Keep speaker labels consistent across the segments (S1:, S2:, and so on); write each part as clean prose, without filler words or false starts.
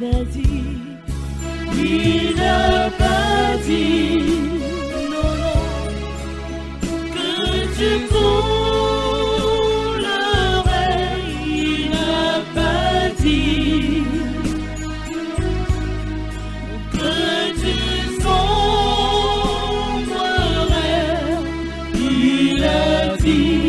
S1: pas dit, il n'a pas dit, non, non, que tu coulerais, il n'a pas dit, que tu sombrerais, il a dit.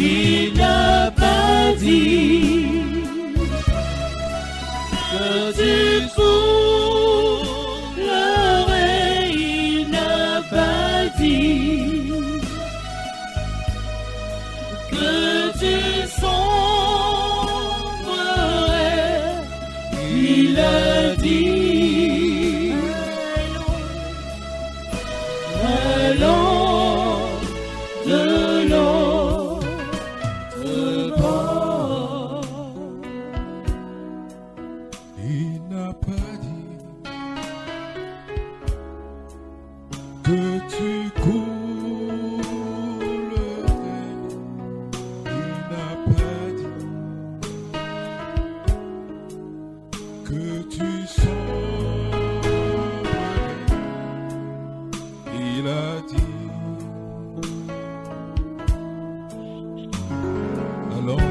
S1: Il n'a pas dit que tu coulerais, il n'a pas dit que tu sombrerais, il a dit. Allons de l'autre bord.
S2: Il n'a pas dit que tu coulerais. Il n'a pas dit que tu sombrerais. Il a dit. Allons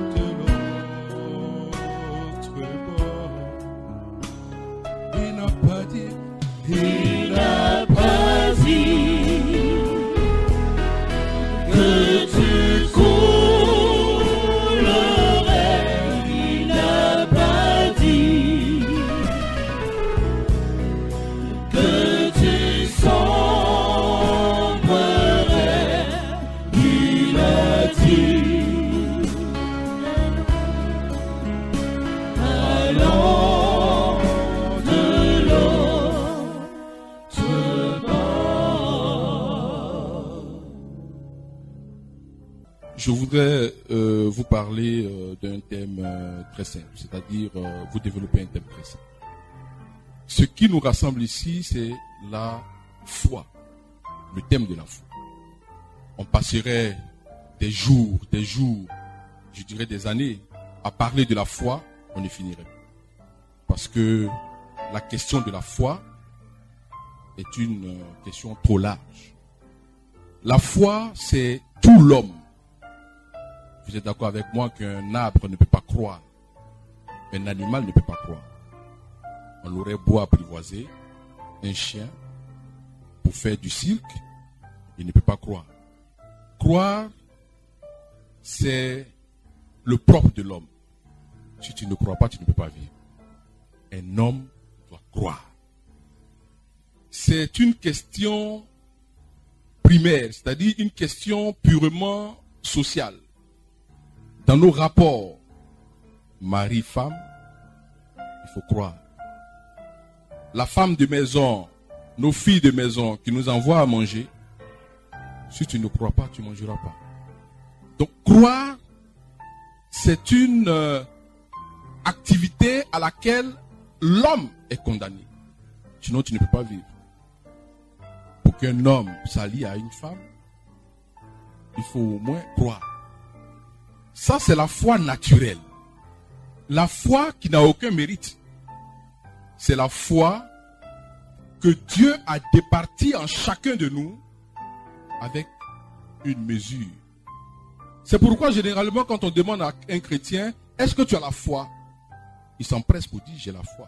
S2: de l'autre bord. Il n'a pas dit.
S1: Il n'a pas dit que tu coulerais, il n'a pas dit que tu sombrerais, il a dit. Allons de l'autre bord.
S2: Je voudrais vous parler d'un thème très simple, c'est-à-dire vous développer un thème très simple. Ce qui nous rassemble ici, c'est la foi, le thème de la foi. On passerait des jours, je dirais des années, à parler de la foi, on ne finirait pas. Parce que la question de la foi est une question trop large. La foi, c'est tout l'homme. Vous êtes d'accord avec moi qu'un arbre ne peut pas croire, un animal ne peut pas croire. On aurait beau apprivoiser un chien pour faire du cirque, il ne peut pas croire. Croire, c'est le propre de l'homme. Si tu ne crois pas, tu ne peux pas vivre. Un homme doit croire. C'est une question primaire, c'est-à-dire une question purement sociale. Dans nos rapports, mari-femme, il faut croire. La femme de maison, nos filles de maison qui nous envoient à manger, si tu ne crois pas, tu ne mangeras pas. Donc croire, c'est une activité à laquelle l'homme est condamné. Sinon, tu ne peux pas vivre. Pour qu'un homme s'allie à une femme, il faut au moins croire. Ça, c'est la foi naturelle. La foi qui n'a aucun mérite. C'est la foi que Dieu a départie en chacun de nous avec une mesure. C'est pourquoi généralement quand on demande à un chrétien, est-ce que tu as la foi? Il s'empresse pour dire, j'ai la foi.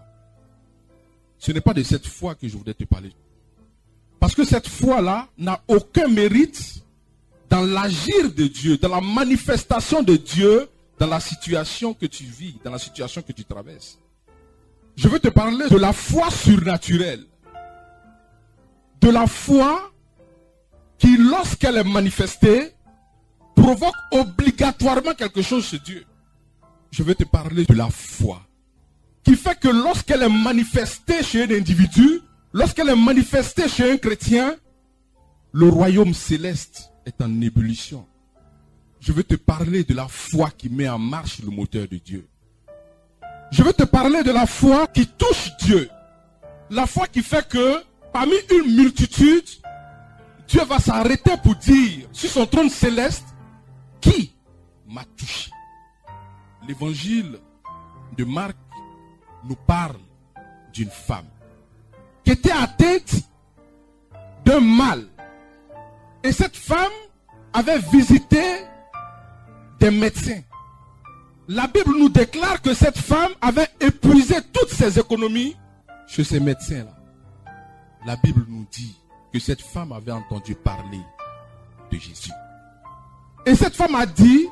S2: Ce n'est pas de cette foi que je voudrais te parler. Parce que cette foi-là n'a aucun mérite dans l'agir de Dieu, dans la manifestation de Dieu, dans la situation que tu vis, dans la situation que tu traverses. Je veux te parler de la foi surnaturelle. De la foi qui, lorsqu'elle est manifestée, provoque obligatoirement quelque chose chez Dieu. Je veux te parler de la foi qui fait que lorsqu'elle est manifestée chez un individu, lorsqu'elle est manifestée chez un chrétien, le royaume céleste est en ébullition. Je veux te parler de la foi qui met en marche le moteur de Dieu. Je veux te parler de la foi qui touche Dieu. La foi qui fait que parmi une multitude, Dieu va s'arrêter pour dire sur son trône céleste, qui m'a touché? L'évangile de Marc nous parle d'une femme qui était atteinte d'un mal. Et cette femme avait visité des médecins. La Bible nous déclare que cette femme avait épuisé toutes ses économies chez ces médecins-là. La Bible nous dit que cette femme avait entendu parler de Jésus. Et cette femme a dit,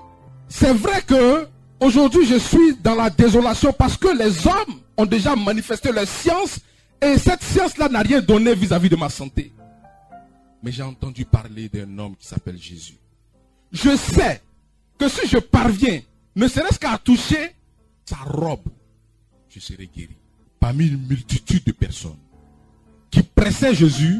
S2: c'est vrai que aujourd'hui je suis dans la désolation parce que les hommes ont déjà manifesté leur science et cette science-là n'a rien donné vis-à-vis de ma santé. Mais j'ai entendu parler d'un homme qui s'appelle Jésus. Je sais que si je parviens, ne serait-ce qu'à toucher sa robe, je serai guéri. Parmi une multitude de personnes qui pressaient Jésus,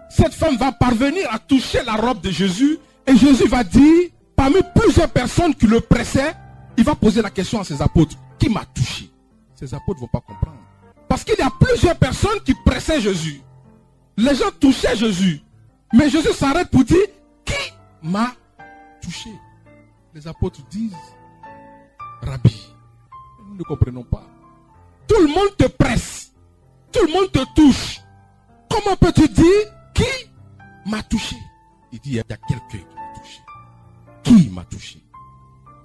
S2: cette femme va parvenir à toucher la robe de Jésus et Jésus va dire, parmi plusieurs personnes qui le pressaient, il va poser la question à ses apôtres, qui m'a touché? Ces apôtres ne vont pas comprendre. Parce qu'il y a plusieurs personnes qui pressaient Jésus. Les gens touchaient Jésus. Mais Jésus s'arrête pour dire, qui m'a touché? Les apôtres disent, Rabbi, nous ne comprenons pas. Tout le monde te presse. Tout le monde te touche. Comment peux-tu dire, qui m'a touché? Il dit, il y a quelqu'un qui m'a touché. Qui m'a touché?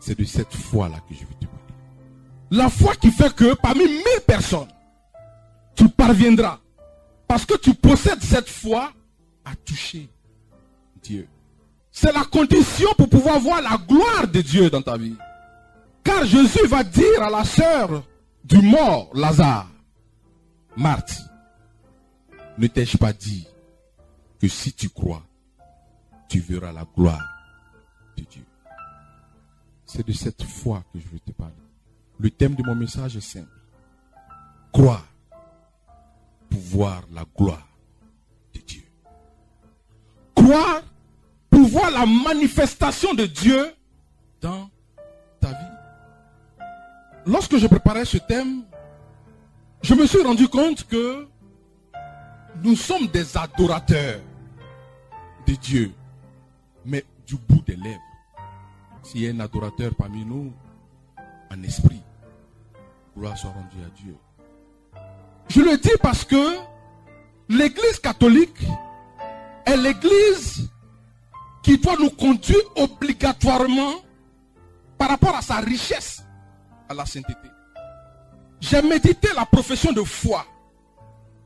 S2: C'est de cette foi-là que je vais te parler. La foi qui fait que parmi 1000 personnes, tu parviendras, parce que tu possèdes cette foi, à toucher Dieu. C'est la condition pour pouvoir voir la gloire de Dieu dans ta vie. Car Jésus va dire à la sœur du mort, Lazare, Marthe, ne t'ai-je pas dit que si tu crois, tu verras la gloire de Dieu? C'est de cette foi que je veux te parler. Le thème de mon message est simple. Croire pour voir la gloire de Dieu. Croire pour voir la manifestation de Dieu dans ta vie. Lorsque je préparais ce thème, je me suis rendu compte que nous sommes des adorateurs de Dieu, mais du bout des lèvres. S'il y a un adorateur parmi nous, en esprit, gloire soit rendue à Dieu. Je le dis parce que l'Église catholique est l'Église qui doit nous conduire obligatoirement par rapport à sa richesse, à la sainteté. J'ai médité la profession de foi.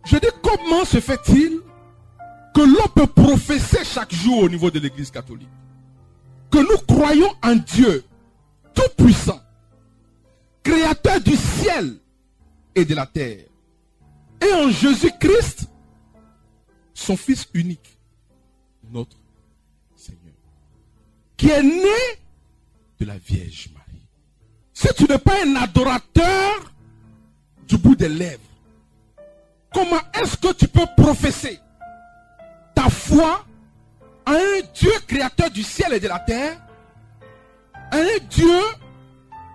S2: Je dis, comment se fait-il que l'on peut professer chaque jour au niveau de l'Église catholique que nous croyons en Dieu tout-puissant, créateur du ciel et de la terre, et en Jésus-Christ, son Fils unique, notre Seigneur, qui est né de la Vierge Marie. Si tu n'es pas un adorateur du bout des lèvres, comment est-ce que tu peux professer ta foi à un Dieu créateur du ciel et de la terre, à un Dieu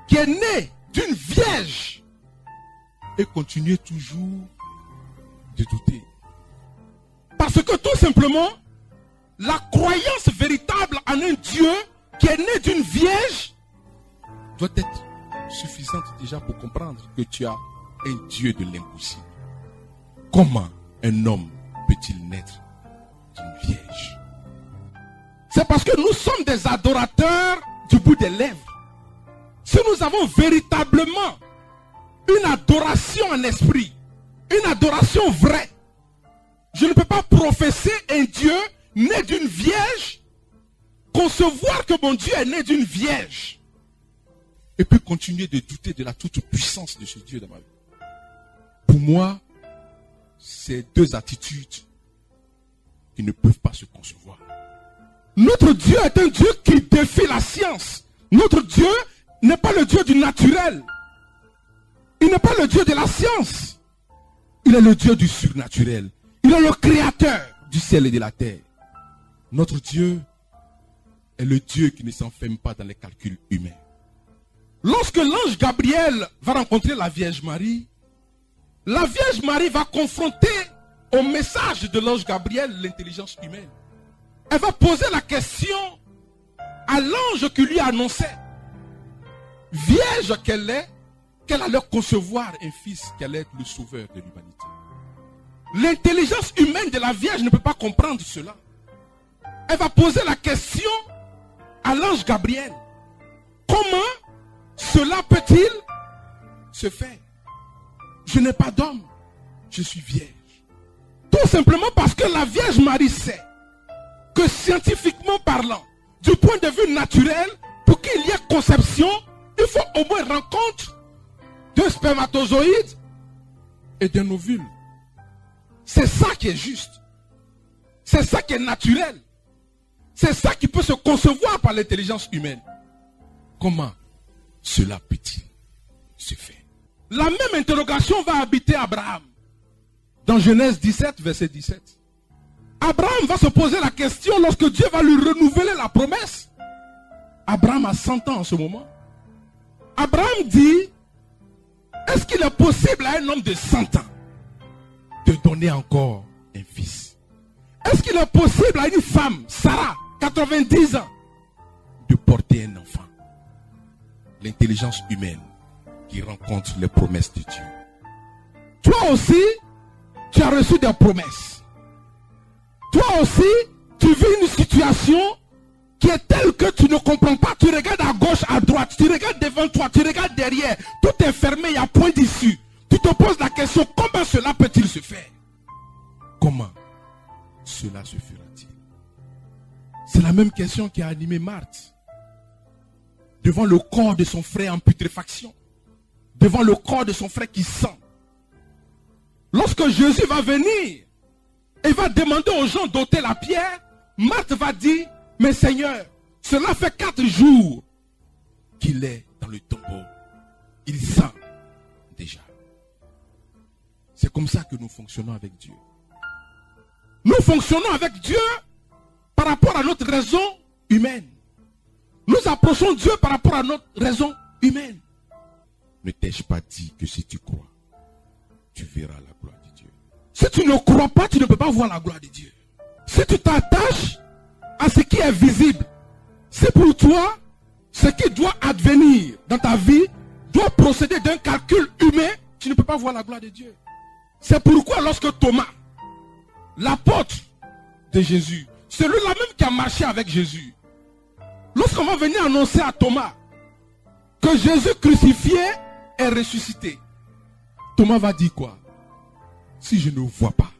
S2: qui est né d'une vierge, et continuer toujours de douter? Parce que tout simplement, la croyance véritable en un Dieu qui est né d'une vierge doit être suffisante déjà pour comprendre que tu as un Dieu de l'impossible. Comment un homme peut-il naître d'une vierge? C'est parce que nous sommes des adorateurs du bout des lèvres. Si nous avons véritablement une adoration en esprit, une adoration vraie, je ne peux pas professer un Dieu né d'une vierge, concevoir que mon Dieu est né d'une vierge, et puis continuer de douter de la toute-puissance de ce Dieu dans ma vie. Pour moi, c'est deux attitudes qui ne peuvent pas se concevoir. Notre Dieu est un Dieu qui défie la science. Notre Dieu n'est pas le Dieu du naturel. Il n'est pas le Dieu de la science. Il est le Dieu du surnaturel. Il est le créateur du ciel et de la terre. Notre Dieu est le Dieu qui ne s'enferme pas dans les calculs humains. lorsque l'ange Gabriel va rencontrer la Vierge Marie va confronter au message de l'ange Gabriel l'intelligence humaine. Elle va poser la question à l'ange qui lui annonçait, vierge qu'elle est, qu'elle allait concevoir un fils qui allait être le sauveur de l'humanité. L'intelligence humaine de la Vierge ne peut pas comprendre cela. Elle va poser la question à l'ange Gabriel. Comment cela peut-il se faire? Je n'ai pas d'homme, je suis vierge. Tout simplement parce que la Vierge Marie sait que scientifiquement parlant, du point de vue naturel, pour qu'il y ait conception, il faut au moins rencontre d'un spermatozoïde et d'un ovule. C'est ça qui est juste. C'est ça qui est naturel. C'est ça qui peut se concevoir par l'intelligence humaine. Comment cela peut-il se faire? La même interrogation va habiter Abraham. Dans Genèse 17, verset 17. Abraham va se poser la question lorsque Dieu va lui renouveler la promesse. Abraham a 100 ans en ce moment. Abraham dit, est-ce qu'il est possible à un homme de 100 ans de donner encore un fils? Est-ce qu'il est possible à une femme, Sarah, 90 ans, de porter un enfant? L'intelligence humaine qui rencontre les promesses de Dieu. Toi aussi, tu as reçu des promesses. Toi aussi, tu vis une situation qui est telle que tu ne comprends pas. Tu regardes à gauche, à droite, tu regardes devant toi, tu regardes derrière. Tout est fermé, il n'y a point d'issue. Tu te poses la question, comment cela peut-il se faire? Comment cela se fera-t-il? C'est la même question qui a animé Marthe. Devant le corps de son frère en putréfaction. Devant le corps de son frère qui sent. Lorsque Jésus va venir et va demander aux gens d'ôter la pierre, Marthe va dire, mais Seigneur, cela fait 4 jours qu'il est dans le tombeau. Il sent déjà. C'est comme ça que nous fonctionnons avec Dieu. Nous fonctionnons avec Dieu par rapport à notre raison humaine. Nous approchons Dieu par rapport à notre raison humaine. Ne t'ai-je pas dit que si tu crois, tu verras la gloire de Dieu? Si tu ne crois pas, tu ne peux pas voir la gloire de Dieu. Si tu t'attaches à ce qui est visible, c'est pour toi ce qui doit advenir dans ta vie doit procéder d'un calcul humain, tu ne peux pas voir la gloire de Dieu. C'est pourquoi lorsque Thomas, l'apôtre de Jésus, celui-là même qui a marché avec Jésus, lorsqu'on va venir annoncer à Thomas que Jésus crucifié est ressuscité, Thomas va dire quoi? Si je ne vois pas,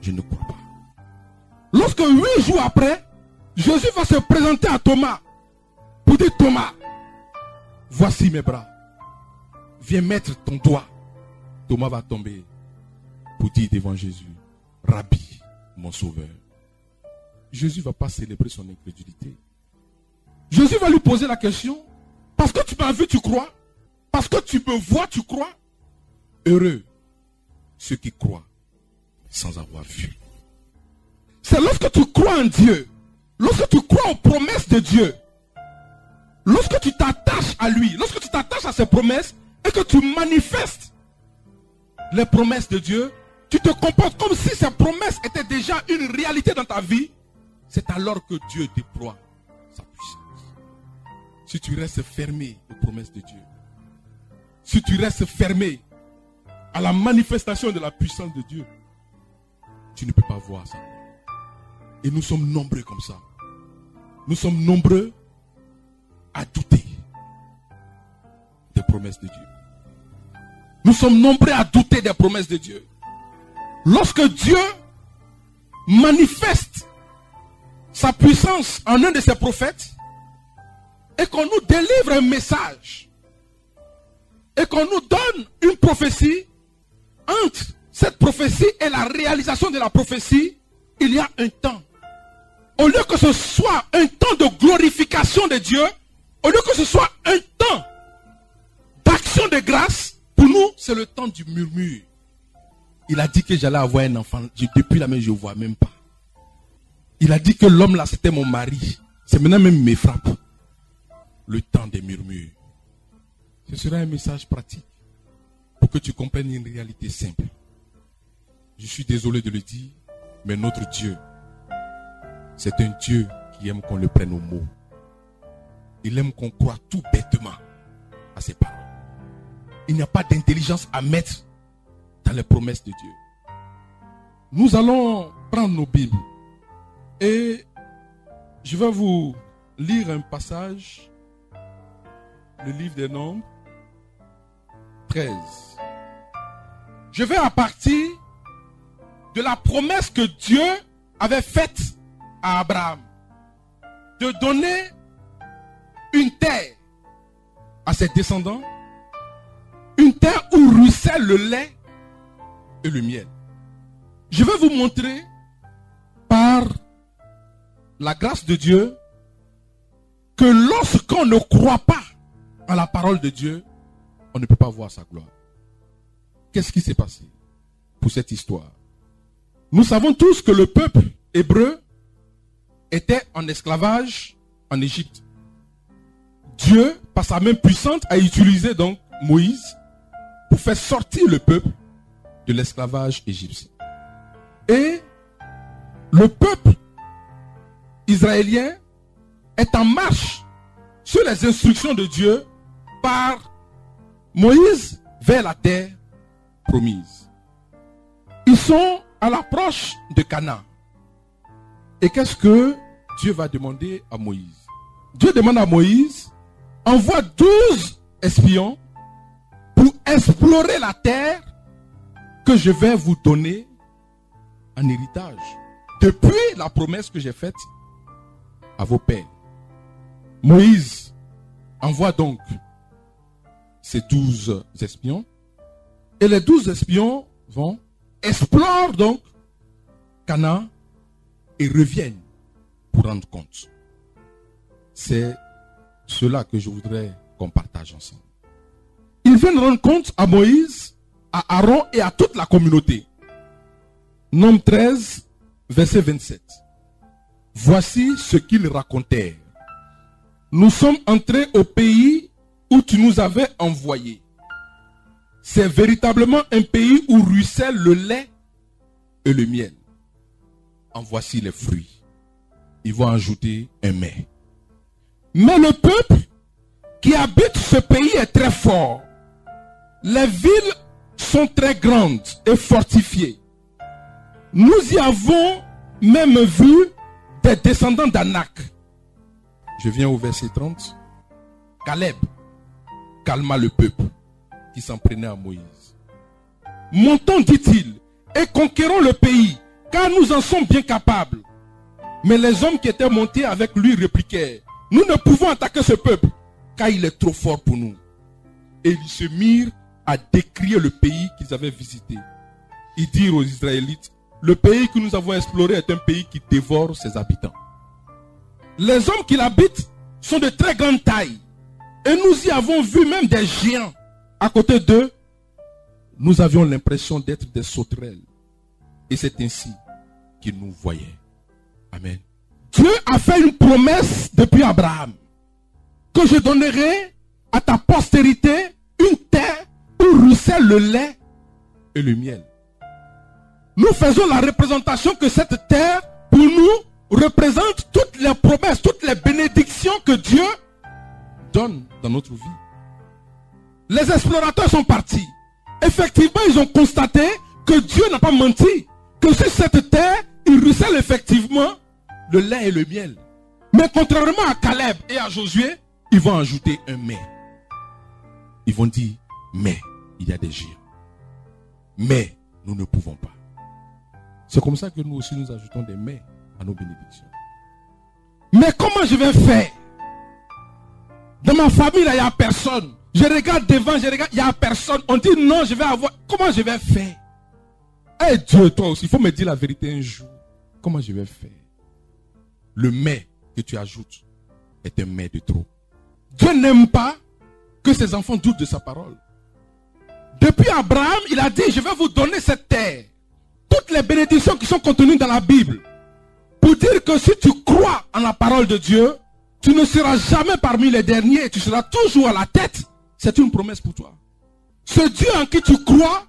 S2: je ne crois pas. Lorsque 8 jours après, Jésus va se présenter à Thomas pour dire, Thomas, voici mes bras. Viens mettre ton doigt. Thomas va tomber pour dire devant Jésus, Rabbi, mon sauveur. Jésus ne va pas célébrer son incrédulité. Jésus va lui poser la question, parce que tu m'as vu, tu crois? Parce que tu me vois, tu crois? Heureux ceux qui croient sans avoir vu. C'est lorsque tu crois en Dieu, lorsque tu crois aux promesses de Dieu, lorsque tu t'attaches à lui, lorsque tu t'attaches à ses promesses et que tu manifestes les promesses de Dieu, tu te comportes comme si ces promesses étaient déjà une réalité dans ta vie. C'est alors que Dieu déploie sa puissance. Si tu restes fermé aux promesses de Dieu, si tu restes fermé à la manifestation de la puissance de Dieu, tu ne peux pas voir ça. Et nous sommes nombreux comme ça. Nous sommes nombreux à douter des promesses de Dieu. Nous sommes nombreux à douter des promesses de Dieu. Lorsque Dieu manifeste sa puissance en un de ses prophètes et qu'on nous délivre un message et qu'on nous donne une prophétie, entre cette prophétie et la réalisation de la prophétie, il y a un temps. Au lieu que ce soit un temps de glorification de Dieu, au lieu que ce soit un temps d'action de grâce, pour nous, c'est le temps du murmure. Il a dit que j'allais avoir un enfant. Depuis là même, je ne vois même pas. Il a dit que l'homme là, c'était mon mari. C'est maintenant même mes frappes. Le temps des murmures. Ce sera un message pratique pour que tu comprennes une réalité simple. Je suis désolé de le dire, mais notre Dieu, c'est un Dieu qui aime qu'on le prenne au mot. Il aime qu'on croie tout bêtement à ses paroles. Il n'y a pas d'intelligence à mettre dans les promesses de Dieu. Nous allons prendre nos Bibles et je vais vous lire un passage, le livre des Nombres 13. Je vais à partir de la promesse que Dieu avait faite à Abraham de donner une terre à ses descendants, une terre où ruisselle le lait et le miel. Je vais vous montrer par la grâce de Dieu que lorsqu'on ne croit pas à la parole de Dieu, on ne peut pas voir sa gloire. Qu'est-ce qui s'est passé pour cette histoire? Nous savons tous que le peuple hébreu était en esclavage en Égypte. Dieu, par sa main puissante, a utilisé donc Moïse pour faire sortir le peuple de l'esclavage égyptien. Et le peuple israélien est en marche sur les instructions de Dieu par Moïse vers la terre promise. Ils sont à l'approche de Canaan. Et qu'est-ce que Dieu va demander à Moïse? Dieu demande à Moïse, envoie 12 espions pour explorer la terre que je vais vous donner en héritage. Depuis la promesse que j'ai faite à vos pères. Moïse envoie donc ces 12 espions. Et les 12 espions vont, explorent donc Canaan et reviennent pour rendre compte. C'est cela que je voudrais qu'on partage ensemble. Ils viennent rendre compte à Moïse, à Aaron et à toute la communauté. Nombre 13, verset 27. Voici ce qu'ils racontèrent. Nous sommes entrés au pays où tu nous avais envoyés. C'est véritablement un pays où ruisselle le lait et le miel. En voici les fruits. Ils vont ajouter un mais. Mais le peuple qui habite ce pays est très fort. Les villes sont très grandes et fortifiées. Nous y avons même vu des descendants d'Anak. Je viens au verset 30. Caleb calma le peuple qui s'en prenait à Moïse. Montons, dit-il, et conquérons le pays, car nous en sommes bien capables. Mais les hommes qui étaient montés avec lui répliquèrent, nous ne pouvons attaquer ce peuple, car il est trop fort pour nous. Et ils se mirent à décrier le pays qu'ils avaient visité. Ils dirent aux Israélites, le pays que nous avons exploré est un pays qui dévore ses habitants. Les hommes qui l'habitent sont de très grande taille. Et nous y avons vu même des géants. À côté d'eux, nous avions l'impression d'être des sauterelles. Et c'est ainsi qu'ils nous voyaient. Amen. Dieu a fait une promesse depuis Abraham. Que je donnerai à ta postérité une terre où ruisselle le lait et le miel. Nous faisons la représentation que cette terre, pour nous, représente toutes les promesses, toutes les bénédictions que Dieu donne dans notre vie. Les explorateurs sont partis. Effectivement, ils ont constaté que Dieu n'a pas menti. Que sur cette terre, il ruisselle effectivement le lait et le miel. Mais contrairement à Caleb et à Josué, ils vont ajouter un mais. Ils vont dire, mais il y a des géants. Mais nous ne pouvons pas. C'est comme ça que nous aussi nous ajoutons des mais à nos bénédictions. Mais comment je vais faire? Dans ma famille, il n'y a personne. Je regarde devant, je regarde, il n'y a personne. On dit non, je vais avoir. Comment je vais faire? Eh Dieu, toi aussi, il faut me dire la vérité un jour. Comment je vais faire? Le mais que tu ajoutes est un mais de trop. Dieu n'aime pas que ses enfants doutent de sa parole. Depuis Abraham, il a dit, je vais vous donner cette terre. Toutes les bénédictions qui sont contenues dans la Bible. Pour dire que si tu crois en la parole de Dieu, tu ne seras jamais parmi les derniers. Tu seras toujours à la tête c'est une promesse pour toi. Ce Dieu en qui tu crois,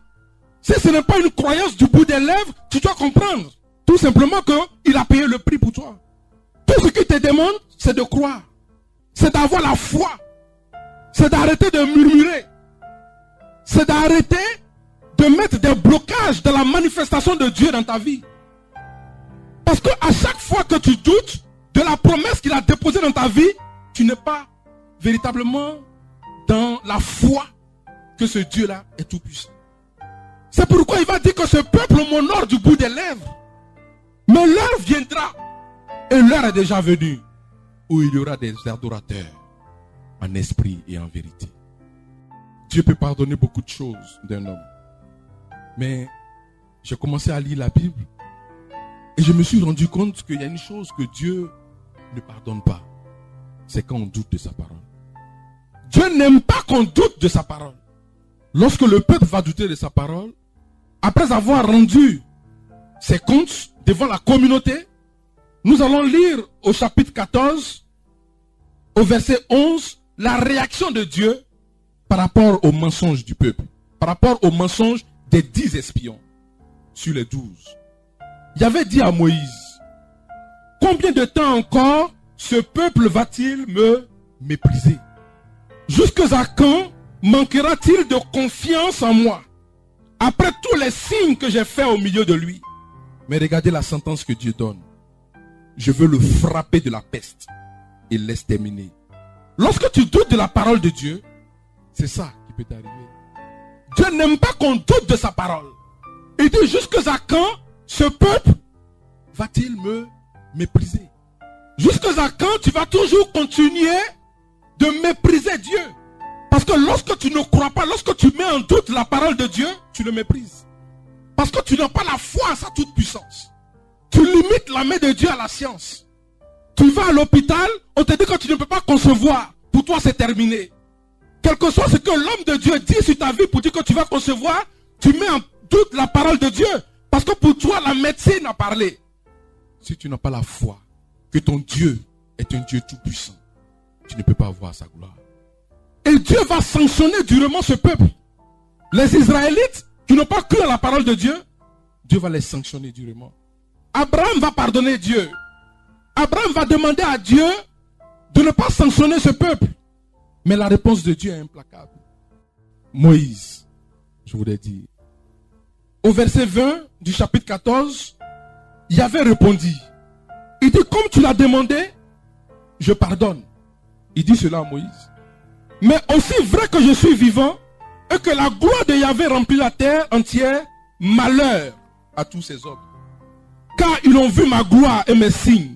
S2: si ce n'est pas une croyance du bout des lèvres, tu dois comprendre tout simplement qu'il a payé le prix pour toi. Tout ce qu'il te demande, c'est de croire. C'est d'avoir la foi. C'est d'arrêter de murmurer. C'est d'arrêter de mettre des blocages dans la manifestation de Dieu dans ta vie. Parce qu'à chaque fois que tu doutes de la promesse qu'il a déposée dans ta vie, tu n'es pas véritablement dans la foi que ce Dieu-là est tout puissant. C'est pourquoi il va dire que ce peuple m'honore du bout des lèvres. Mais l'heure viendra, et l'heure est déjà venue, où il y aura des adorateurs en esprit et en vérité. Dieu peut pardonner beaucoup de choses d'un homme. Mais j'ai commencé à lire la Bible et je me suis rendu compte qu'il y a une chose que Dieu ne pardonne pas. C'est quand on doute de sa parole. Dieu n'aime pas qu'on doute de sa parole. Lorsque le peuple va douter de sa parole, après avoir rendu ses comptes devant la communauté, nous allons lire au chapitre 14, au verset 11, la réaction de Dieu par rapport au mensonge du peuple, par rapport au mensonge des 10 espions sur les 12. Il avait dit à Moïse, combien de temps encore ce peuple va-t-il me mépriser? Jusqu'à quand manquera-t-il de confiance en moi après tous les signes que j'ai faits au milieu de lui? Mais regardez la sentence que Dieu donne. Je veux le frapper de la peste et l'exterminer. Lorsque tu doutes de la parole de Dieu, c'est ça qui peut t'arriver. Dieu n'aime pas qu'on doute de sa parole. Il dit jusqu'à quand ce peuple va-t-il me mépriser? Jusqu'à quand tu vas toujours continuer de mépriser Dieu? Parce que lorsque tu ne crois pas, lorsque tu mets en doute la parole de Dieu, tu le méprises. Parce que tu n'as pas la foi à sa toute puissance. Tu limites la main de Dieu à la science. Tu vas à l'hôpital, on te dit que tu ne peux pas concevoir. Pour toi, c'est terminé. Quel que soit ce que l'homme de Dieu dit sur ta vie pour dire que tu vas concevoir, tu mets en doute la parole de Dieu. Parce que pour toi, la médecine a parlé. Si tu n'as pas la foi que ton Dieu est un Dieu tout puissant, tu ne peux pas voir sa gloire. Et Dieu va sanctionner durement ce peuple. Les Israélites qui n'ont pas cru à la parole de Dieu, Dieu va les sanctionner durement. Abraham va pardonner Dieu. Abraham va demander à Dieu de ne pas sanctionner ce peuple. Mais la réponse de Dieu est implacable. Moïse, je voulais dire, au verset 20 du chapitre 14, Yahvé répondit. Il dit, comme tu l'as demandé, je pardonne. Il dit cela à Moïse. Mais aussi vrai que je suis vivant et que la gloire de Yahvé remplit la terre entière, malheur à tous ces hommes. Car ils ont vu ma gloire et mes signes.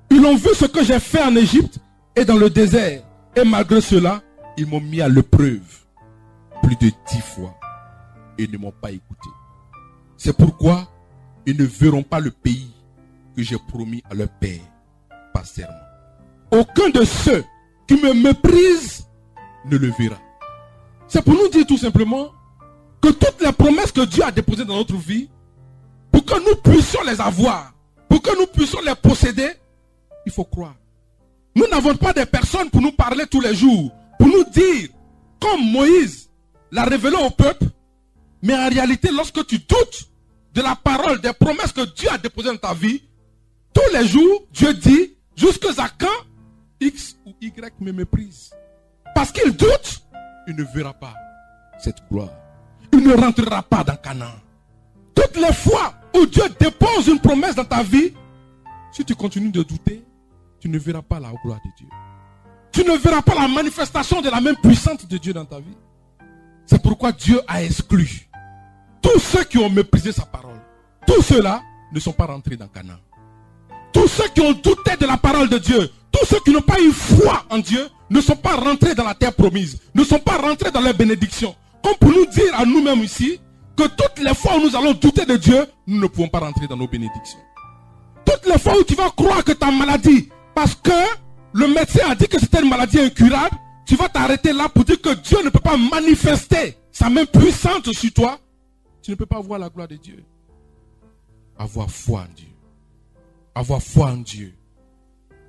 S2: Ils ont vu ce que j'ai fait en Égypte et dans le désert. Et malgré cela, ils m'ont mis à l'épreuve plus de 10 fois et ne m'ont pas écouté. C'est pourquoi ils ne verront pas le pays que j'ai promis à leur père par serment. Aucun de ceux qui me méprisent ne le verra. C'est pour nous dire tout simplement que toutes les promesses que Dieu a déposées dans notre vie, pour que nous puissions les avoir, pour que nous puissions les posséder, il faut croire. Nous n'avons pas des personnes pour nous parler tous les jours, pour nous dire, comme Moïse l'a révélé au peuple, mais en réalité, lorsque tu doutes de la parole, des promesses que Dieu a déposées dans ta vie, tous les jours, Dieu dit, jusqu'à quand X ou Y me méprise. Parce qu'il doute, il ne verra pas cette gloire. Il ne rentrera pas dans Canaan. Toutes les fois où Dieu dépose une promesse dans ta vie, si tu continues de douter, tu ne verras pas la gloire de Dieu. Tu ne verras pas la manifestation de la même puissance de Dieu dans ta vie. C'est pourquoi Dieu a exclu tous ceux qui ont méprisé sa parole. Tous ceux-là ne sont pas rentrés dans Canaan. Tous ceux qui ont douté de la parole de Dieu, tous ceux qui n'ont pas eu foi en Dieu, ne sont pas rentrés dans la terre promise, ne sont pas rentrés dans les bénédictions. Comme pour nous dire à nous-mêmes ici, que toutes les fois où nous allons douter de Dieu, nous ne pouvons pas rentrer dans nos bénédictions. Toutes les fois où tu vas croire que ta maladie, parce que le médecin a dit que c'était une maladie incurable, tu vas t'arrêter là pour dire que Dieu ne peut pas manifester sa main puissante sur toi. Tu ne peux pas voir la gloire de Dieu. Avoir foi en Dieu. Avoir foi en Dieu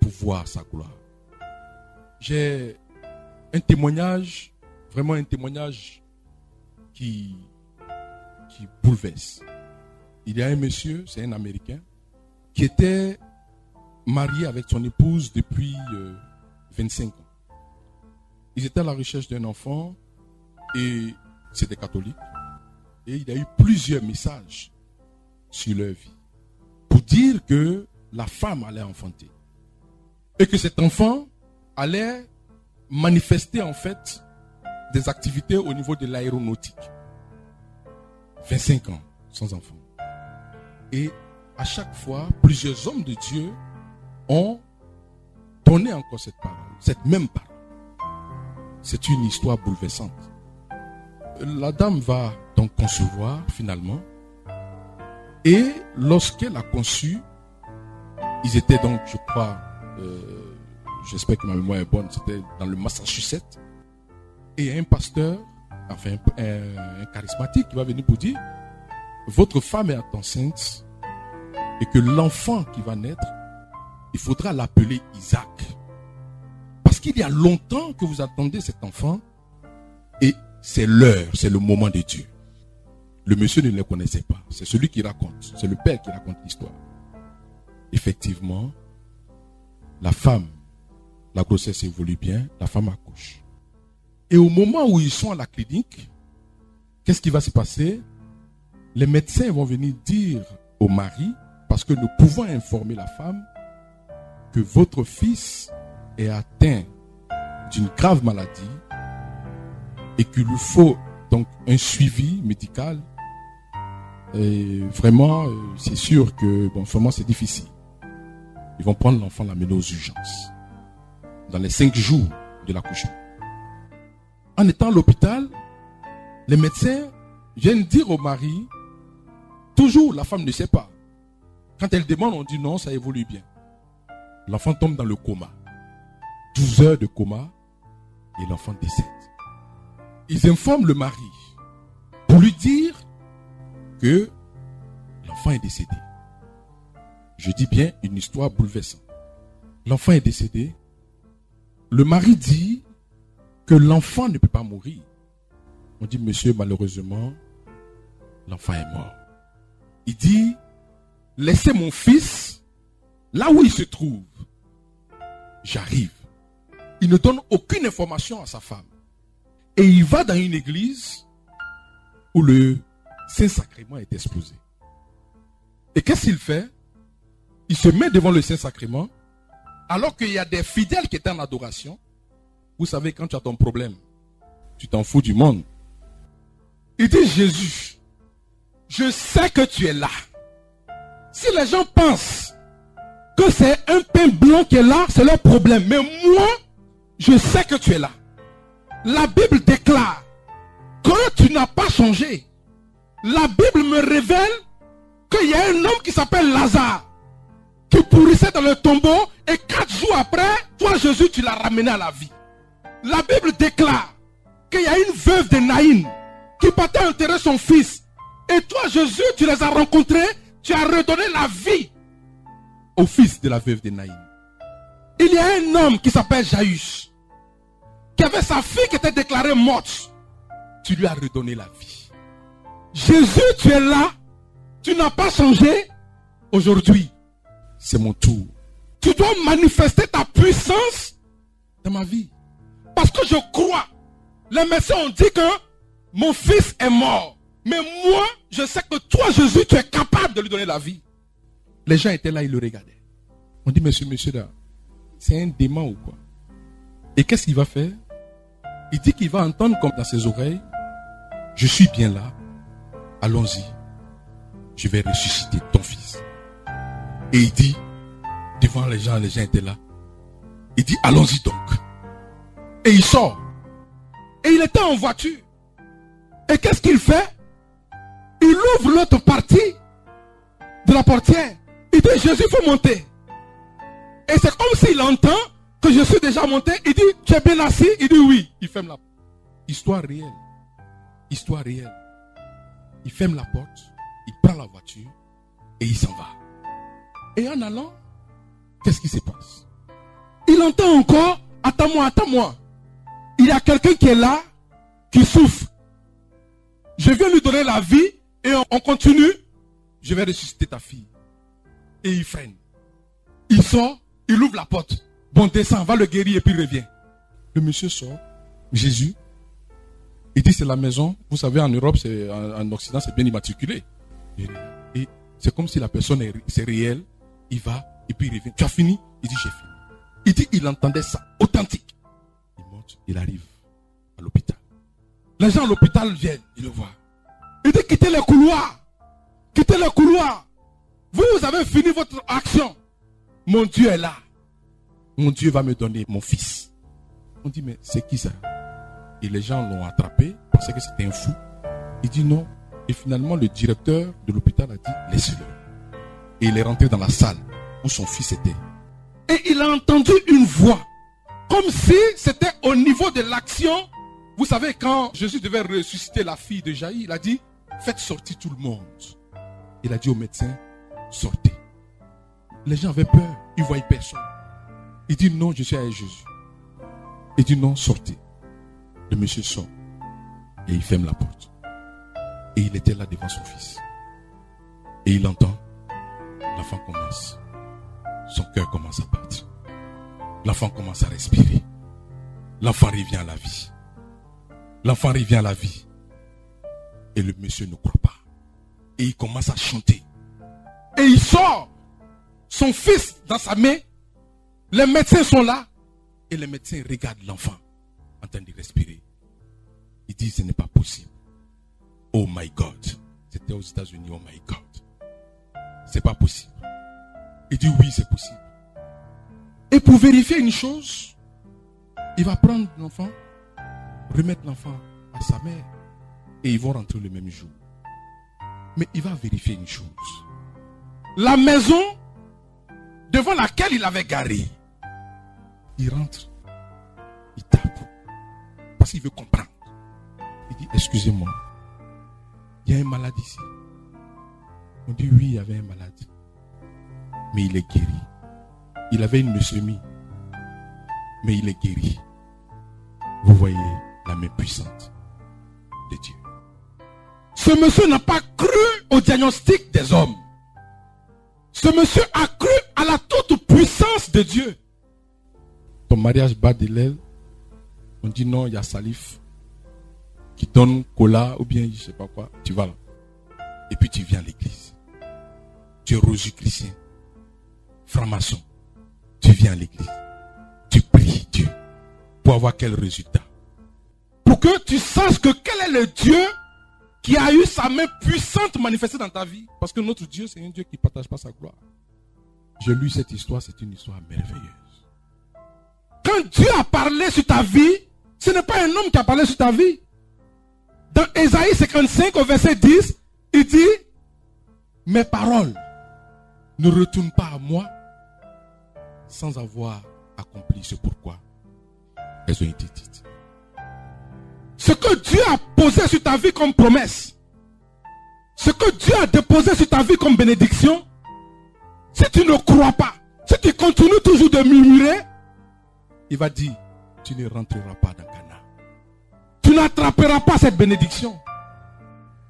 S2: pour voir sa gloire. J'ai un témoignage vraiment un témoignage qui bouleverse. Il y a un monsieur, c'est un Américain, qui était marié avec son épouse depuis 25 ans. Ils étaient à la recherche d'un enfant et c'était catholique. Et il y a eu plusieurs messages sur leur vie pour dire que la femme allait enfanter. Et que cet enfant allait manifester en fait des activités au niveau de l'aéronautique. 25 ans sans enfant. Et à chaque fois, plusieurs hommes de Dieu ont donné encore cette parole, cette même parole. C'est une histoire bouleversante. La dame va donc concevoir finalement. Et lorsqu'elle a conçu, ils étaient donc, je crois, j'espère que ma mémoire est bonne, c'était dans le Massachusetts. Et il y a un pasteur, enfin un charismatique qui va venir pour dire, votre femme est enceinte et que l'enfant qui va naître, il faudra l'appeler Isaac. Parce qu'il y a longtemps que vous attendez cet enfant et c'est l'heure, c'est le moment de Dieu. Le monsieur ne le connaissait pas. C'est celui qui raconte, c'est le père qui raconte l'histoire. Effectivement, la femme, la grossesse évolue bien, la femme accouche. Et au moment où ils sont à la clinique, qu'est-ce qui va se passer? Les médecins vont venir dire au mari, parce que nous pouvons informer la femme, que votre fils est atteint d'une grave maladie et qu'il lui faut donc un suivi médical. Et vraiment, c'est sûr que vraiment c'est difficile. Ils vont prendre l'enfant, l'amener aux urgences. Dans les 5 jours de l'accouchement. En étant à l'hôpital, les médecins viennent dire au mari, toujours la femme ne sait pas. Quand elle demande, on dit non, ça évolue bien. L'enfant tombe dans le coma. 12 heures de coma et l'enfant décède. Ils informent le mari pour lui dire que l'enfant est décédé. Je dis bien une histoire bouleversante. L'enfant est décédé. Le mari dit que l'enfant ne peut pas mourir. On dit, monsieur, malheureusement, l'enfant est mort. Il dit, laissez mon fils là où il se trouve. J'arrive. Il ne donne aucune information à sa femme. Et il va dans une église où le Saint-Sacrement est exposé. Et qu'est-ce qu'il fait? Il se met devant le Saint-Sacrement alors qu'il y a des fidèles qui étaient en adoration. Vous savez, quand tu as ton problème, tu t'en fous du monde. Il dit, Jésus, je sais que tu es là. Si les gens pensent que c'est un pain blanc qui est là, c'est leur problème. Mais moi, je sais que tu es là. La Bible déclare que tu n'as pas changé. La Bible me révèle qu'il y a un homme qui s'appelle Lazare, qui pourrissait dans le tombeau, et 4 jours après, toi Jésus, tu l'as ramené à la vie. La Bible déclare qu'il y a une veuve de Naïn qui partait enterrer son fils. Et toi Jésus, tu les as rencontrés, tu as redonné la vie au fils de la veuve de Naïn. Il y a un homme qui s'appelle Jaïus, qui avait sa fille qui était déclarée morte. Tu lui as redonné la vie. Jésus, tu es là, tu n'as pas changé. Aujourd'hui, c'est mon tour. Tu dois manifester ta puissance dans ma vie. Parce que je crois. Les médecins ont dit que mon fils est mort. Mais moi, je sais que toi, Jésus, tu es capable de lui donner la vie. Les gens étaient là, ils le regardaient. On dit, monsieur là, c'est un démon ou quoi? Et qu'est-ce qu'il va faire? Il dit qu'il va entendre comme dans ses oreilles, je suis bien là, allons-y, je vais ressusciter ton fils. Et il dit, devant les gens étaient là, il dit, allons-y donc. Et il sort. Et il était en voiture. Et qu'est-ce qu'il fait? Il ouvre l'autre partie de la portière. Il dit, Jésus, il faut monter. Et c'est comme s'il entend que je suis déjà monté. Il dit, tu es bien assis? Il dit oui. Il ferme la porte. Histoire réelle. Histoire réelle. Il ferme la porte. Il prend la voiture. Et il s'en va. Et en allant, qu'est-ce qui se passe? Il entend encore, attends-moi. Il y a quelqu'un qui est là qui souffre. Je viens lui donner la vie et on continue. Je vais ressusciter ta fille. Et il freine. Il sort, il ouvre la porte. Bon, descends, va le guérir et puis revient. Le monsieur sort, Jésus. Il dit c'est la maison. Vous savez, en Europe, en Occident, c'est bien immatriculé. Et c'est comme si la personne c'est réel. Il va et puis il revient. Tu as fini? Il dit j'ai fini. Il dit il entendait ça, authentique. Il monte, il arrive à l'hôpital. Les gens à l'hôpital viennent, ils le voient. Il dit quittez le couloir. Quittez le couloir. Vous avez fini votre action. Mon Dieu est là. Mon Dieu va me donner mon fils. On dit mais c'est qui ça? Et les gens l'ont attrapé, pensaient que c'était un fou. Il dit non. Et finalement le directeur de l'hôpital a dit laissez-le. Et il est rentré dans la salle où son fils était. Et il a entendu une voix. Comme si c'était au niveau de l'action. Vous savez, quand Jésus devait ressusciter la fille de Jaïr, il a dit, faites sortir tout le monde. Il a dit au médecin, sortez. Les gens avaient peur, ils ne voyaient personne. Il dit, non, je suis avec Jésus. Il dit, non, sortez. Le monsieur sort. Et il ferme la porte. Et il était là devant son fils. Et il entend, l'enfant commence. Son cœur commence à battre. L'enfant commence à respirer. L'enfant revient à la vie. L'enfant revient à la vie. Et le monsieur ne croit pas. Et il commence à chanter. Et il sort son fils dans sa main. Les médecins sont là. Et les médecins regardent l'enfant en train de respirer. Ils disent ce n'est pas possible. Oh my God. C'était aux États-Unis. Oh my God. C'est pas possible. Il dit oui, c'est possible. Et pour vérifier une chose, il va prendre l'enfant, remettre l'enfant à sa mère. Et ils vont rentrer le même jour. Mais il va vérifier une chose. La maison devant laquelle il avait garé. Il rentre. Il tape. Parce qu'il veut comprendre. Il dit, excusez-moi. Il y a un malade ici. On dit, oui, il y avait un malade. Mais il est guéri. Il avait une leucémie. Mais il est guéri. Vous voyez la main puissante de Dieu. Ce monsieur n'a pas cru au diagnostic des hommes. Ce monsieur a cru à la toute puissance de Dieu. Ton mariage bat de l'aile. On dit non, il y a Salif qui donne cola ou bien je ne sais pas quoi. Tu vas là. Et puis tu viens à l'église. Tu es rosicrucien, franc-maçon. Tu viens à l'église. Tu pries Dieu pour avoir quel résultat? Pour que tu saches que quel est le Dieu qui a eu sa main puissante manifestée dans ta vie. Parce que notre Dieu, c'est un Dieu qui ne partage pas sa gloire. J'ai lu cette histoire, c'est une histoire merveilleuse. Quand Dieu a parlé sur ta vie, ce n'est pas un homme qui a parlé sur ta vie. Dans Ésaïe 55 au verset 10, il dit, mes paroles ne retournent pas à moi sans avoir accompli ce pourquoi elles ont été dites. Ce que Dieu a posé sur ta vie comme promesse, ce que Dieu a déposé sur ta vie comme bénédiction, si tu ne crois pas, si tu continues toujours de murmurer, il va dire, tu ne rentreras pas dans Cana. Tu n'attraperas pas cette bénédiction.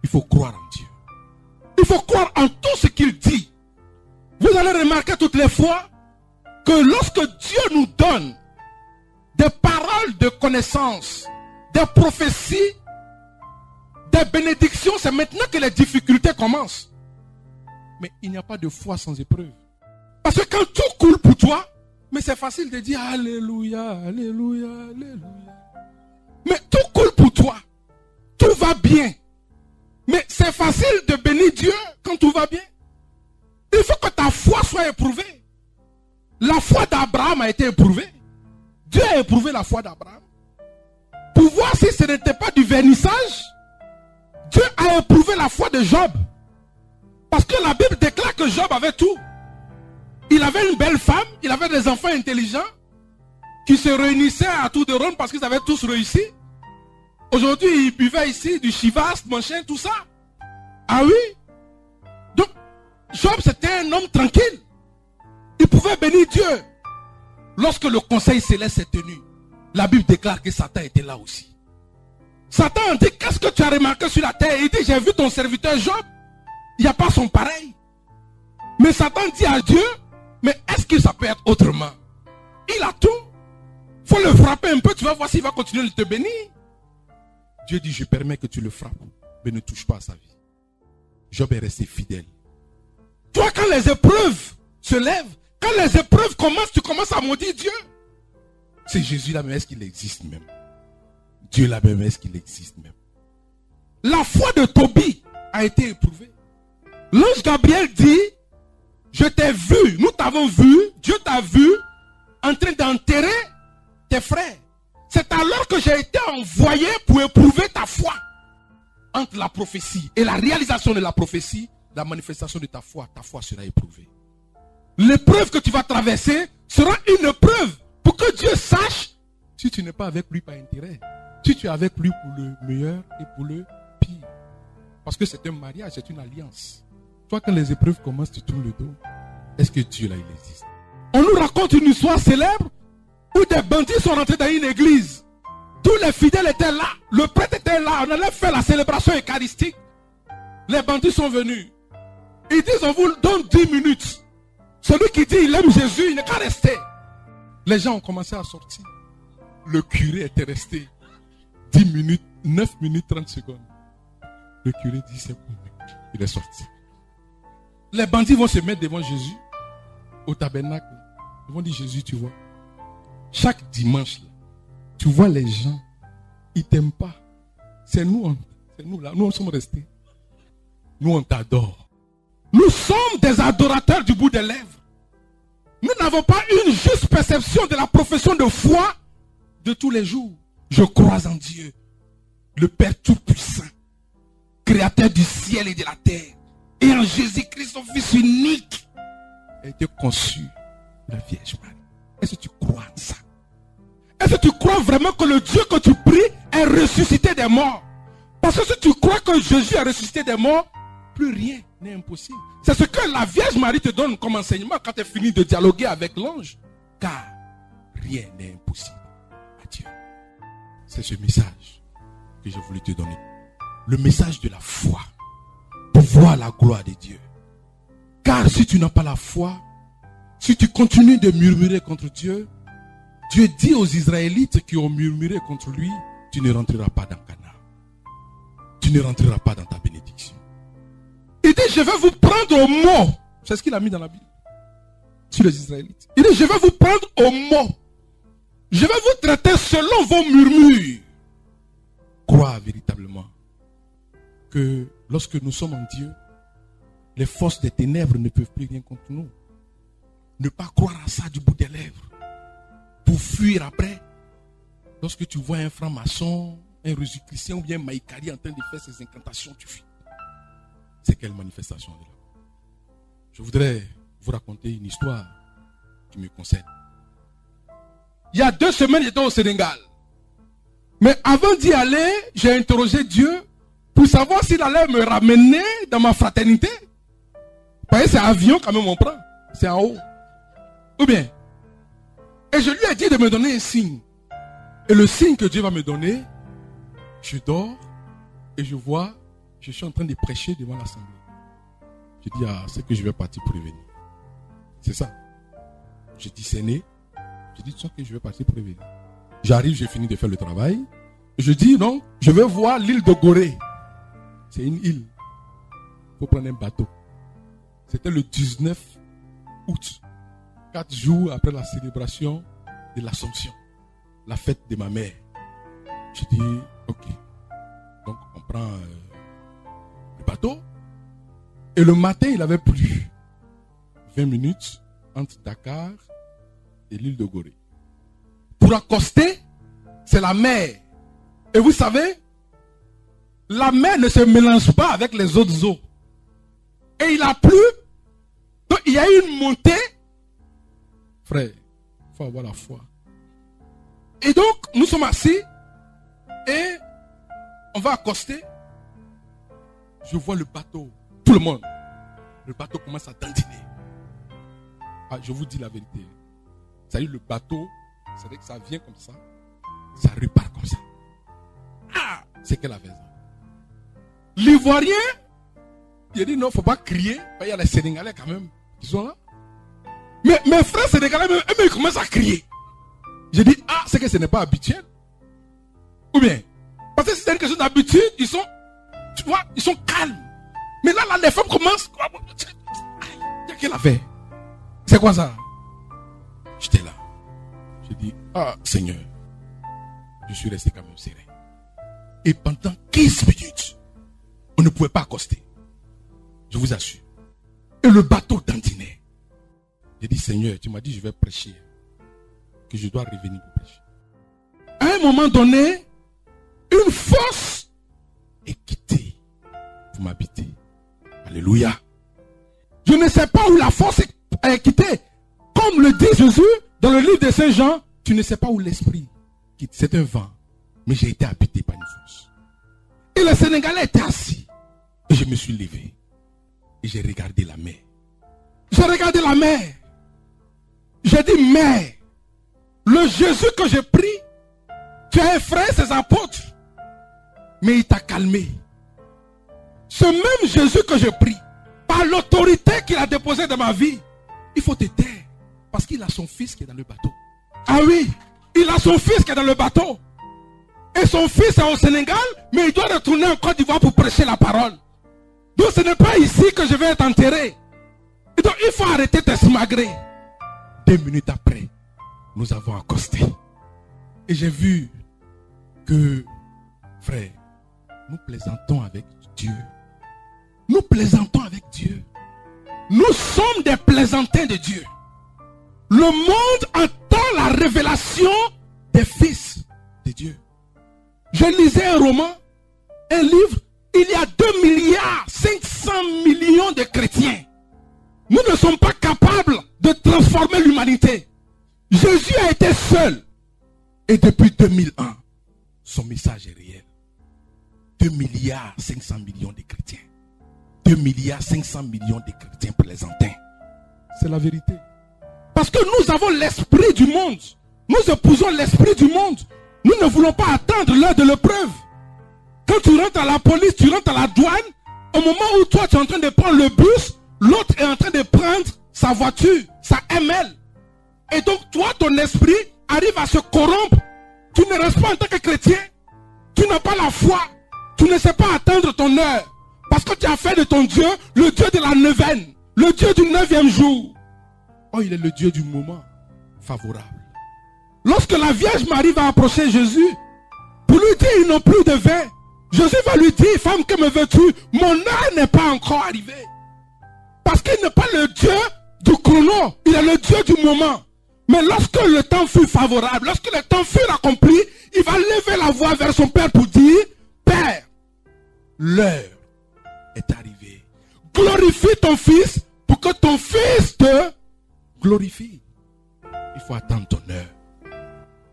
S2: Il faut croire en Dieu. Il faut croire en tout ce qu'il dit. Vous allez remarquer toutes les fois que lorsque Dieu nous donne des paroles de connaissance, des prophéties, des bénédictions, c'est maintenant que les difficultés commencent. Mais il n'y a pas de foi sans épreuve. Parce que quand tout coule pour toi, mais c'est facile de dire Alléluia, Alléluia, Alléluia. Mais tout coule pour toi. Tout va bien. Mais c'est facile de bénir Dieu quand tout va bien. Il faut que ta foi soit éprouvée. La foi d'Abraham a été éprouvée. Dieu a éprouvé la foi d'Abraham. Pour voir si ce n'était pas du vernissage, Dieu a éprouvé la foi de Job. Parce que la Bible déclare que Job avait tout. Il avait une belle femme, il avait des enfants intelligents qui se réunissaient à tour de rôle parce qu'ils avaient tous réussi. Aujourd'hui, ils buvaient ici du chivas, machin, tout ça. Ah oui? Donc, Job, c'était un homme tranquille. Il pouvait bénir Dieu. Lorsque le conseil céleste s'est tenu, la Bible déclare que Satan était là aussi. Satan dit, qu'est-ce que tu as remarqué sur la terre? Il dit, j'ai vu ton serviteur Job. Il n'y a pas son pareil. Mais Satan dit à Dieu, mais est-ce que ça peut être autrement? Il a tout. Il faut le frapper un peu, tu vas voir s'il va continuer de te bénir. Dieu dit, je permets que tu le frappes, mais ne touche pas à sa vie. Job est resté fidèle. Toi, quand les épreuves se lèvent, quand les épreuves commencent, tu commences à maudire Dieu. C'est Jésus là, mais est-ce qu'il existe même? Dieu là même, est-ce qu'il existe même? La foi de Tobie a été éprouvée. L'ange Gabriel dit, je t'ai vu, nous t'avons vu, Dieu t'a vu en train d'enterrer tes frères. C'est alors que j'ai été envoyé pour éprouver ta foi. Entre la prophétie et la réalisation de la prophétie, la manifestation de ta foi sera éprouvée. L'épreuve que tu vas traverser sera une épreuve pour que Dieu sache si tu n'es pas avec lui par intérêt. Si tu es avec lui pour le meilleur et pour le pire. Parce que c'est un mariage, c'est une alliance. Toi, quand les épreuves commencent, tu tournes le dos. Est-ce que Dieu là, il existe? On nous raconte une histoire célèbre où des bandits sont rentrés dans une église. Tous les fidèles étaient là. Le prêtre était là. On allait faire la célébration eucharistique. Les bandits sont venus. Ils disent, on vous donne 10 minutes. Celui qui dit, il aime Jésus, il n'est qu'à rester. Les gens ont commencé à sortir. Le curé était resté 10 minutes, 9 minutes, 30 secondes. Le curé dit, c'est bon. Il est sorti. Les bandits vont se mettre devant Jésus, au tabernacle. Ils vont dire, Jésus, tu vois, chaque dimanche, là, tu vois les gens, ils ne t'aiment pas. C'est nous là, nous on sommes restés. Nous on t'adore. Nous sommes des adorateurs du bout des lèvres. Nous n'avons pas une juste perception de la profession de foi de tous les jours. Je crois en Dieu, le Père Tout-Puissant, Créateur du ciel et de la terre, et en Jésus-Christ, son Fils unique, a été conçu de la Vierge Marie. Est-ce que tu crois en ça? Est-ce que tu crois vraiment que le Dieu que tu pries est ressuscité des morts? Parce que si tu crois que Jésus est ressuscité des morts, plus rien n'est impossible. C'est ce que la Vierge Marie te donne comme enseignement quand tu finis de dialoguer avec l'ange. Car rien n'est impossible à Dieu. C'est ce message que j'ai voulu te donner. Le message de la foi. Pour voir la gloire de Dieu. Car si tu n'as pas la foi, si tu continues de murmurer contre Dieu, Dieu dit aux Israélites qui ont murmuré contre lui, tu ne rentreras pas dans Canaan. Tu ne rentreras pas dans ta bénédiction. Il dit, je vais vous prendre au mot. C'est ce qu'il a mis dans la Bible. Sur les Israélites. Il dit, je vais vous prendre au mot. Je vais vous traiter selon vos murmures. Crois véritablement que lorsque nous sommes en Dieu, les forces des ténèbres ne peuvent plus rien contre nous. Ne pas croire à ça du bout des lèvres. Pour fuir après. Lorsque tu vois un franc-maçon, un Jésus-Christien ou bien un Maïkari en train de faire ses incantations, tu fuis. C'est quelle manifestation de là? Je voudrais vous raconter une histoire qui me concerne. Il y a 2 semaines, j'étais au Sénégal. Mais avant d'y aller, j'ai interrogé Dieu pour savoir s'il allait me ramener dans ma fraternité. Vous voyez, c'est un avion quand même on prend. C'est en haut. Ou bien. Et je lui ai dit de me donner un signe. Et le signe que Dieu va me donner, je dors et je vois, je suis en train de prêcher devant l'assemblée. Je dis, c'est que je vais partir pour revenir. C'est ça. Je dis, c'est né. Je dis, que je vais partir pour revenir. J'arrive, j'ai fini de faire le travail. Je dis, non, je vais voir l'île de Gorée. C'est une île. Il faut prendre un bateau. C'était le 19 août. 4 jours après la célébration de l'Assomption. La fête de ma mère. Je dis, ok. Donc, on prend le bateau. Et le matin, il avait plu. 20 minutes entre Dakar et l'île de Gorée. Pour accoster, c'est la mer. Et vous savez, la mer ne se mélange pas avec les autres eaux. Et il a plu. Donc, il y a eu une montée. Frère, il faut avoir la foi. Et donc, nous sommes assis. Et on va accoster. Je vois le bateau. Tout le monde. Le bateau commence à dandiner. Je vous dis la vérité. C'est-à-dire le bateau, c'est vrai que ça vient comme ça. Ça repart comme ça. c'est qu'elle avait ça. L'Ivoirien, il a dit non, il ne faut pas crier. Il y a les Sénégalais quand même qui sont là. Mais mes frères sénégalais, eux, ils commencent à crier. J'ai dit, ah, c'est que ce n'est pas habituel. Ou bien, parce que si c'est une question d'habitude, ils sont, tu vois, ils sont calmes. Mais là, les femmes commencent. Aïe, qu'elle a fait. C'est quoi ça? J'étais là. J'ai dit, ah, Seigneur, je suis resté quand même serein. Et pendant 15 minutes, on ne pouvait pas accoster. Je vous assure. Et le bateau dandinait. J'ai dit, Seigneur, tu m'as dit, je vais prêcher. Que je dois revenir pour prêcher. À un moment donné, une force est quittée pour m'habiter. Alléluia. Je ne sais pas où la force est quittée. Comme le dit Jésus dans le livre de Saint Jean, tu ne sais pas où l'esprit quitte. C'est un vent. Mais j'ai été habité par une force. Et le Sénégalais était assis. Et je me suis levé. Et j'ai regardé la mer. J'ai regardé la mer. J'ai dit, mer, le Jésus que j'ai pris, tu as effrayé ses apôtres. Mais il t'a calmé. Ce même Jésus que j'ai pris, par l'autorité qu'il a déposée dans ma vie, il faut te taire. Parce qu'il a son fils qui est dans le bateau. Ah oui, il a son fils qui est dans le bateau. Et son fils est au Sénégal, mais il doit retourner en Côte d'Ivoire pour prêcher la parole. Donc ce n'est pas ici que je vais être enterré. Et donc il faut arrêter de s'magrer. 2 minutes après, nous avons accosté. Et j'ai vu que, frère, nous plaisantons avec Dieu. Nous plaisantons avec Dieu. Nous sommes des plaisantins de Dieu. Le monde entend la révélation des fils de Dieu. Je lisais un roman, un livre, il y a 2,5 milliards de chrétiens. Nous ne sommes pas capables de transformer l'humanité. Jésus a été seul. Et depuis 2001, son message est réel. 2,5 milliards de chrétiens. 2,5 milliards de chrétiens plaisantins. C'est la vérité. Parce que nous avons l'esprit du monde. Nous épousons l'esprit du monde. Nous ne voulons pas attendre l'heure de l'épreuve. Quand tu rentres à la police, tu rentres à la douane, au moment où toi tu es en train de prendre le bus, l'autre est en train de prendre sa voiture, sa ML. Et donc toi, ton esprit arrive à se corrompre. Tu ne restes pas en tant que chrétien. Tu n'as pas la foi. Tu ne sais pas attendre ton heure. Parce que tu as fait de ton Dieu le Dieu de la neuvaine. Le Dieu du 9e jour. Oh, il est le Dieu du moment favorable. Lorsque la Vierge Marie va approcher Jésus, pour lui dire ils n'ont plus de vin, Jésus va lui dire, femme, que me veux-tu? Mon heure n'est pas encore arrivée. Parce qu'il n'est pas le Dieu du chrono, il est le Dieu du moment. Mais lorsque le temps fut favorable, lorsque le temps fut accompli, il va lever la voix vers son Père pour dire, Père, l'heure est arrivée. Glorifie ton Fils pour que ton Fils te glorifie. Il faut attendre ton heure.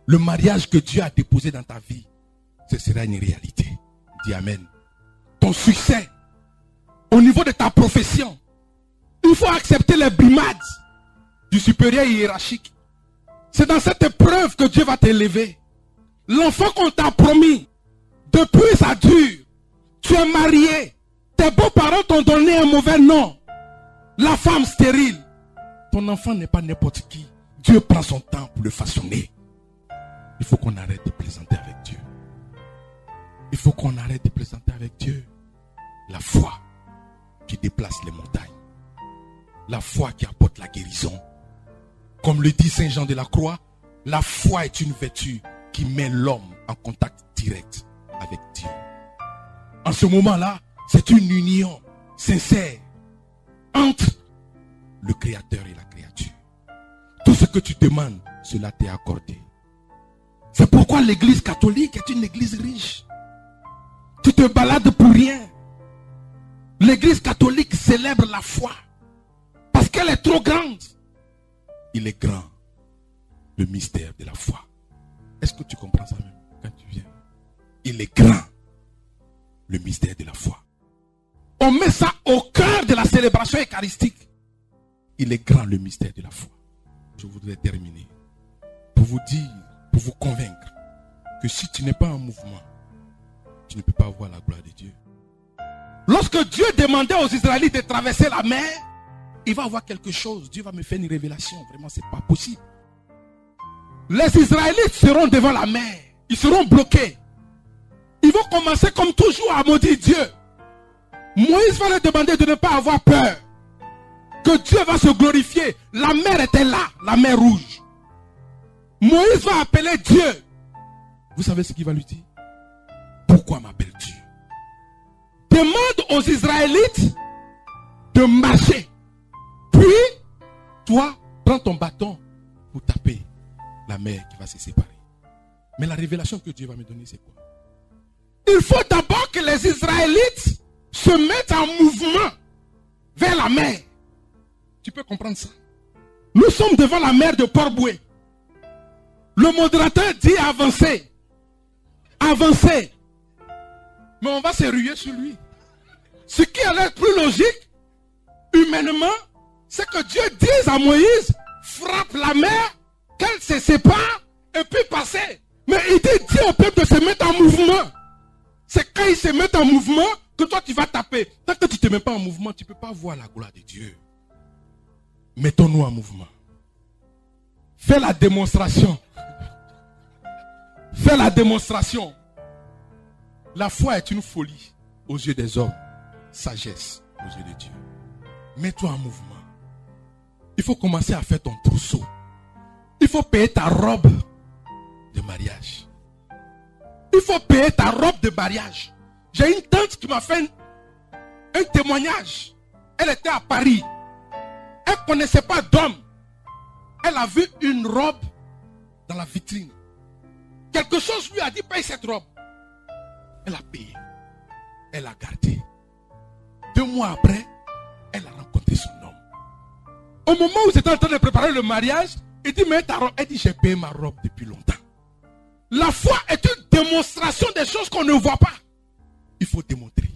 S2: Le mariage que Dieu a déposé dans ta vie, ce sera une réalité. Dis Amen. Ton succès, au niveau de ta profession, il faut accepter les brimades du supérieur hiérarchique. C'est dans cette épreuve que Dieu va t'élever. L'enfant qu'on t'a promis, depuis ça dure. Tu es marié. Tes beaux-parents t'ont donné un mauvais nom. La femme stérile. Ton enfant n'est pas n'importe qui. Dieu prend son temps pour le façonner. Il faut qu'on arrête de plaisanter avec Dieu. Il faut qu'on arrête de plaisanter avec Dieu. La foi qui déplace les montagnes. La foi qui apporte la guérison. Comme le dit Saint Jean de la Croix, la foi est une vertu qui met l'homme en contact direct avec Dieu. En ce moment-là, c'est une union sincère entre le Créateur et la créature. Tout ce que tu demandes, cela t'est accordé. C'est pourquoi l'église catholique est une église riche. Tu te balades pour rien. L'église catholique célèbre la foi. Parce qu'elle est trop grande. Il est grand, le mystère de la foi. Est-ce que tu comprends ça même quand tu viens? Il est grand, le mystère de la foi. On met ça au cœur de la célébration eucharistique. Il est grand, le mystère de la foi. Je voudrais terminer pour vous dire, pour vous convaincre que si tu n'es pas en mouvement, tu ne peux pas voir la gloire de Dieu. Lorsque Dieu demandait aux Israélites de traverser la mer, il va avoir quelque chose. Dieu va me faire une révélation. Vraiment, c'est pas possible. Les Israélites seront devant la mer. Ils seront bloqués. Ils vont commencer comme toujours à maudire Dieu. Moïse va leur demander de ne pas avoir peur. Que Dieu va se glorifier. La mer était là, la mer rouge. Moïse va appeler Dieu. Vous savez ce qu'il va lui dire? Pourquoi m'appelles-tu? Demande aux Israélites de marcher. Puis, toi, prends ton bâton pour taper la mer qui va se séparer. Mais la révélation que Dieu va me donner, c'est quoi? Il faut d'abord que les Israélites se mettent en mouvement vers la mer. Tu peux comprendre ça? Nous sommes devant la mer de Port-Boué. Le modérateur dit avancer. Avancer. Mais on va se ruer sur lui. Ce qui a l'air plus logique, humainement, c'est que Dieu dise à Moïse, frappe la mer, qu'elle se sépare, et puis passer. Mais il dit au peuple de se mettre en mouvement. C'est quand ils se mettent en mouvement que toi tu vas taper. Tant que tu ne te mets pas en mouvement, tu ne peux pas voir la gloire de Dieu. Mettons-nous en mouvement. Fais la démonstration. Fais la démonstration. La foi est une folie aux yeux des hommes. Sagesse aux yeux de Dieu. Mets-toi en mouvement. Il faut commencer à faire ton trousseau. Il faut payer ta robe de mariage. Il faut payer ta robe de mariage. J'ai une tante qui m'a fait un témoignage. Elle était à Paris. Elle ne connaissait pas d'homme. Elle a vu une robe dans la vitrine. Quelque chose lui a dit, paye cette robe. Elle a payé. Elle a gardé. 2 mois après, elle a rencontré son homme. Au moment où j'étais en train de préparer le mariage, il dit, mais ta robe. Elle dit, j'ai payé ma robe depuis longtemps. La foi est une démonstration des choses qu'on ne voit pas. Il faut démontrer.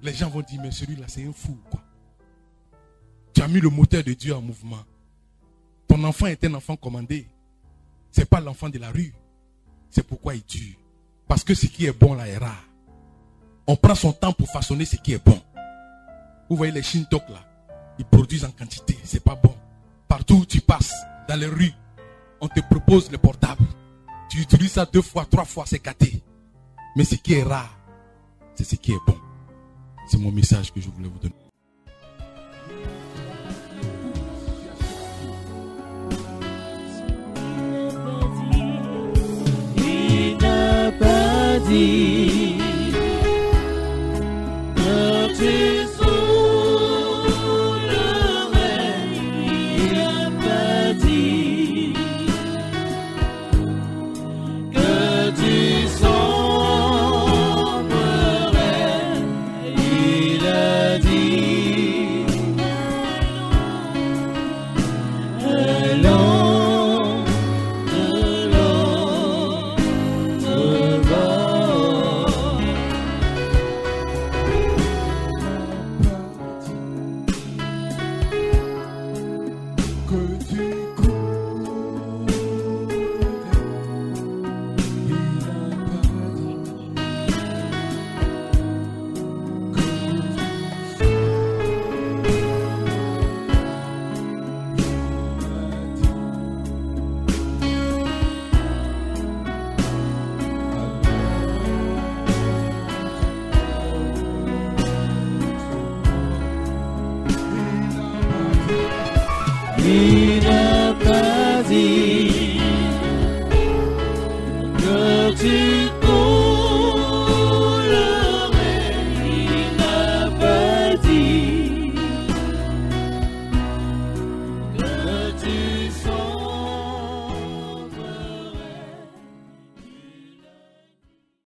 S2: Les gens vont dire, mais celui-là, c'est un fou, quoi. Tu as mis le moteur de Dieu en mouvement. Ton enfant est un enfant commandé. Ce n'est pas l'enfant de la rue. C'est pourquoi il tue. Parce que ce qui est bon là est rare. On prend son temps pour façonner ce qui est bon. Vous voyez les Shintok là. Ils produisent en quantité. C'est pas bon. Partout où tu passes, dans les rues, on te propose le portable. Tu utilises ça 2 fois, 3 fois, c'est gâté. Mais ce qui est rare, c'est ce qui est bon. C'est mon message que je voulais vous donner.
S1: Il n'a pas dit que tu souleverais. Il n'a pas dit que tu sombrerais. Il a dit allons. He